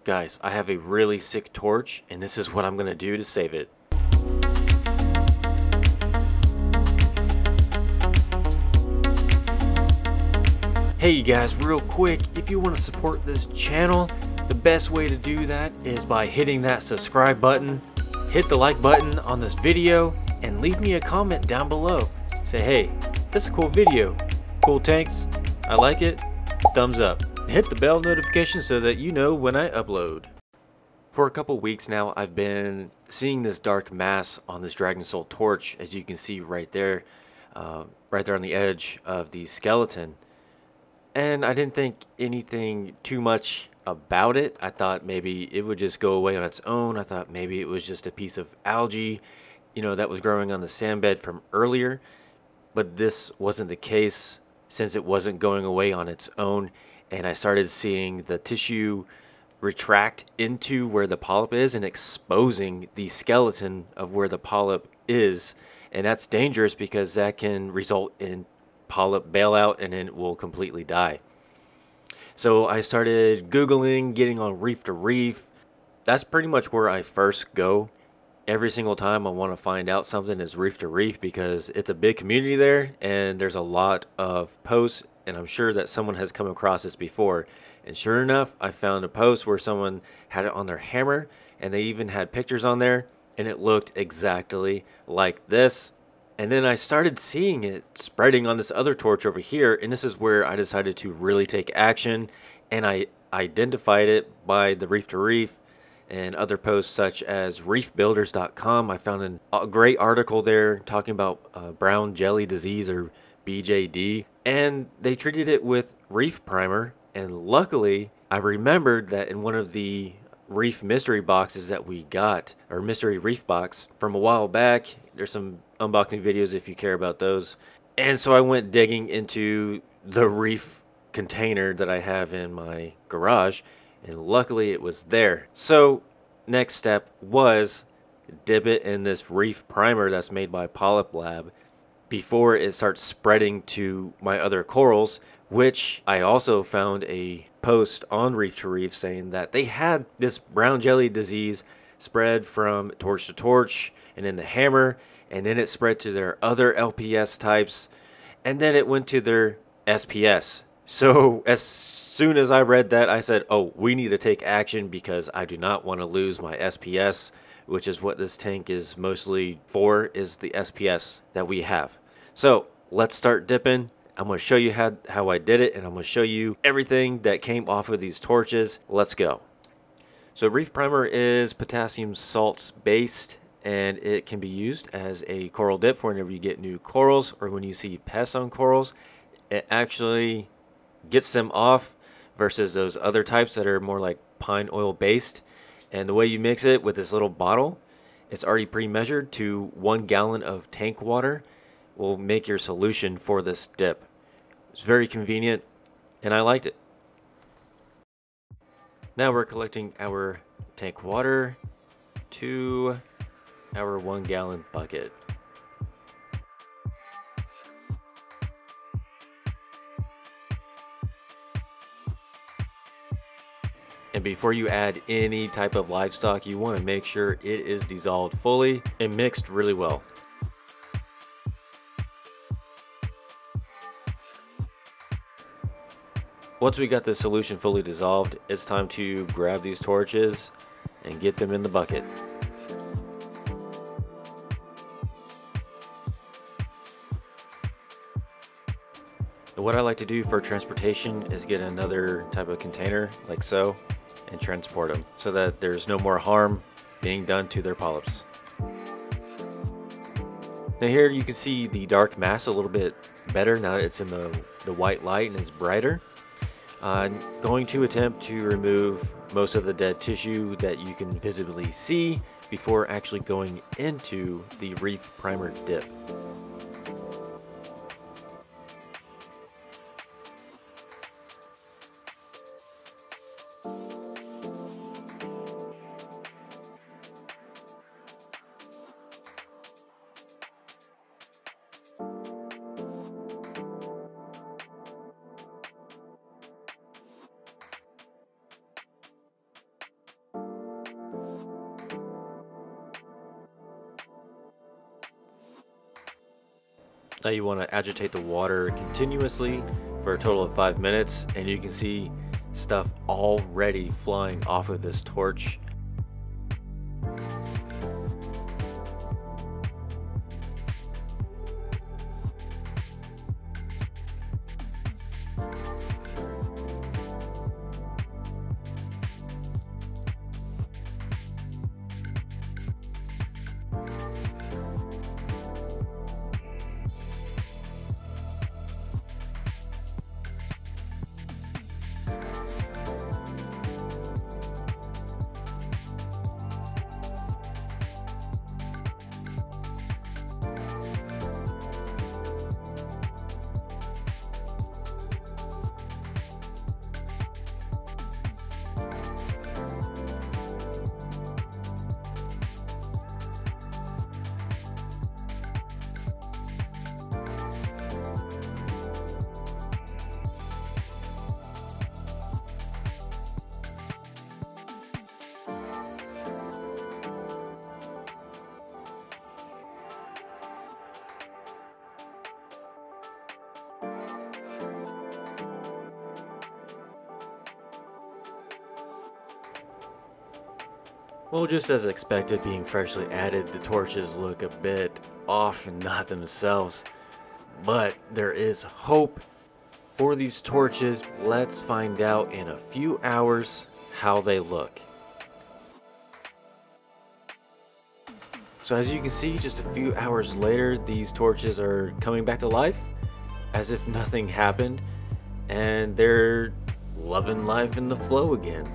Guys, I have a really sick torch, and this is what I'm gonna do to save it. Hey you guys, real quick, if you want to support this channel, the best way to do that is by hitting that subscribe button, hit the like button on this video, and leave me a comment down below. Say, hey, this is a cool video, cool tanks, I like it, thumbs up. Hit the bell notification so that you know when I upload. For a couple weeks now, I've been seeing this dark mass on this Dragon Soul torch, as you can see right there on the edge of the skeleton. And I didn't think anything too much about it. I thought maybe it would just go away on its own. I thought maybe it was just a piece of algae, you know, that was growing on the sand bed from earlier. But this wasn't the case, since it wasn't going away on its own. And I started seeing the tissue retract into where the polyp is and exposing the skeleton of where the polyp is. And that's dangerous because that can result in polyp bailout and then it will completely die. So I started Googling, getting on Reef to Reef. That's pretty much where I first go. Every single time I want to find out something is Reef to Reef, because it's a big community there and there's a lot of posts, and I'm sure that someone has come across this before. And sure enough, I found a post where someone had it on their hammer, and they even had pictures on there, and it looked exactly like this. And then I started seeing it spreading on this other torch over here, and this is where I decided to really take action, and I identified it by the Reef to Reef and other posts such as reefbuilders.com. I found a great article there talking about brown jelly disease, or BJD, and they treated it with reef primer. And luckily, I remembered that in one of the reef mystery boxes that we got, or mystery reef box from a while back, there's some unboxing videos if you care about those. And so I went digging into the reef container that I have in my garage, and luckily it was there. So next step was dip it in this reef primer that's made by Polyplab before it starts spreading to my other corals, which I also found a post on Reef to Reef saying that they had this brown jelly disease spread from torch to torch and in the hammer, and then it spread to their other LPS types, and then it went to their SPS. So as soon as I read that, I said, oh, we need to take action, because I do not want to lose my SPS, which is what this tank is mostly for, is the SPS that we have. So let's start dipping. I'm going to show you how I did it, and I'm going to show you everything that came off of these torches. Let's go. So reef primer is potassium salts based, and it can be used as a coral dip for whenever you get new corals or when you see pests on corals. It actually gets them off versus those other types that are more like pine oil based. And the way you mix it with this little bottle, it's already pre-measured to 1 gallon of tank water will make your solution for this dip. It's very convenient, and I liked it. Now we're collecting our tank water to our 1 gallon bucket. And before you add any type of livestock, you want to make sure it is dissolved fully and mixed really well. Once we got the solution fully dissolved, it's time to grab these torches and get them in the bucket. What I like to do for transportation is get another type of container like so and transport them so that there's no more harm being done to their polyps. Now here you can see the dark mass a little bit better now that it's in the white light and it's brighter. I'm going to attempt to remove most of the dead tissue that you can visibly see before actually going into the reef primer dip. Now you want to agitate the water continuously for a total of 5 minutes, and you can see stuff already flying off of this torch. Well, just as expected, being freshly added, the torches look a bit off and not themselves. But there is hope for these torches. Let's find out in a few hours how they look. So as you can see, just a few hours later, these torches are coming back to life as if nothing happened, and they're loving life in the flow again.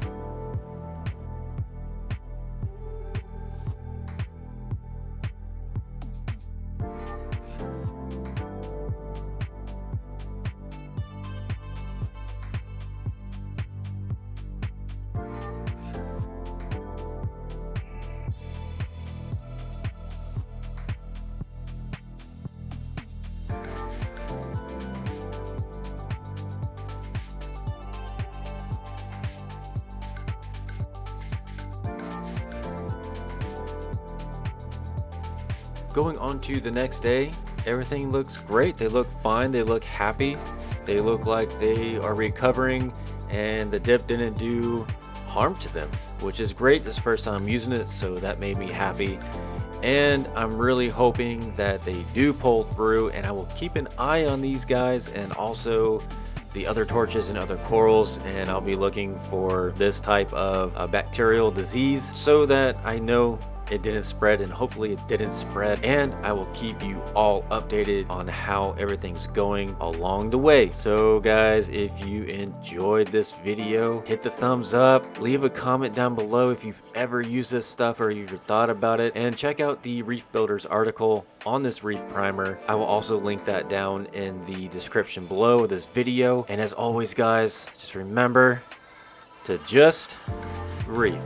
Going on to the next day, everything looks great. They look fine, they look happy, they look like they are recovering, and the dip didn't do harm to them, which is great. This is the first time I'm using it, so that made me happy. And I'm really hoping that they do pull through, and I will keep an eye on these guys and also the other torches and other corals, and I'll be looking for this type of bacterial disease so that I know it didn't spread, and hopefully it didn't spread, and I will keep you all updated on how everything's going along the way. So guys, if you enjoyed this video, hit the thumbs up, leave a comment down below if you've ever used this stuff or you've thought about it, and check out the ReefBuilders article on this reef primer. I will also link that down in the description below of this video. And as always guys, just remember to just reef.